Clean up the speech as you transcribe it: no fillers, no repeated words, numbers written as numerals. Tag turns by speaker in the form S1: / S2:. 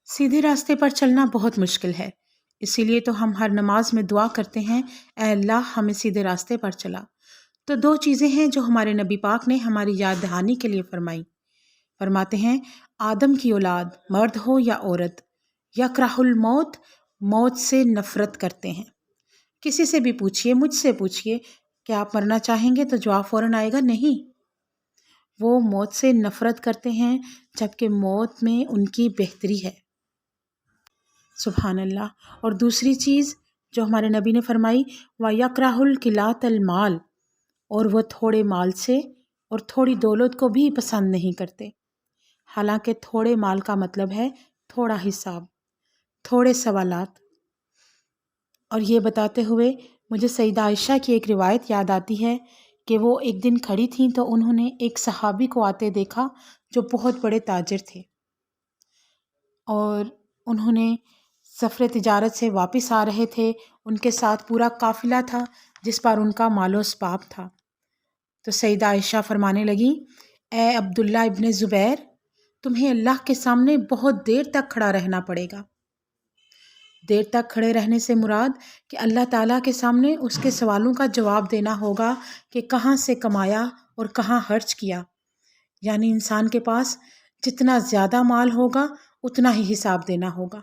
S1: سیدھے راستے پر چلنا بہت مشکل ہے، اسی لیے تو ہم ہر نماز میں دعا کرتے ہیں، اے اللہ ہمیں سیدھے راستے پر چلا۔ تو دو چیزیں ہیں جو ہمارے نبی پاک نے ہماری یاد دہانی کے لیے فرمائی۔ فرماتے ہیں آدم کی اولاد مرد ہو یا عورت، یکرہ الموت، موت سے نفرت کرتے ہیں۔ کسی سے بھی پوچھئے، مجھ سے پوچھئے کہ آپ مرنا چاہیں گے تو جواب فوراً آئے گا نہیں۔ وہ موت سے نفرت کرتے ہیں جبکہ موت میں ان کی بہتری ہے۔ سبحان اللہ۔ اور دوسری چیز جو ہمارے نبی نے فرمائی وَيَكْرَهُ الْقِلَّةَ الْمَالِ، اور وہ تھوڑے مال سے اور تھوڑی دولت کو بھی پسند نہیں کرتے۔ حالانکہ تھوڑے مال کا مطلب ہے تھوڑا حساب، تھوڑے سوالات۔ اور یہ بتاتے ہوئے مجھے سیدہ عائشہ کی ایک روایت یاد آتی ہے کہ وہ ایک دن کھڑی تھیں تو انہوں نے ایک صحابی کو آتے دیکھا جو بہت بڑے تاجر تھے، اور انہوں نے سفر تجارت سے واپس آ رہے تھے، ان کے ساتھ پورا قافلہ تھا جس پر ان کا مال و اسباب تھا۔ تو سیدہ عائشہ فرمانے لگیں اے عبداللہ ابن زبیر، تمہیں اللہ کے سامنے بہت دیر تک کھڑا رہنا پڑے گا۔ دیر تک کھڑے رہنے سے مراد کہ اللہ تعالیٰ کے سامنے اس کے سوالوں کا جواب دینا ہوگا کہ کہاں سے کمایا اور کہاں خرچ کیا۔ یعنی انسان کے پاس جتنا زیادہ مال ہوگا اتنا ہی حساب دینا ہوگا۔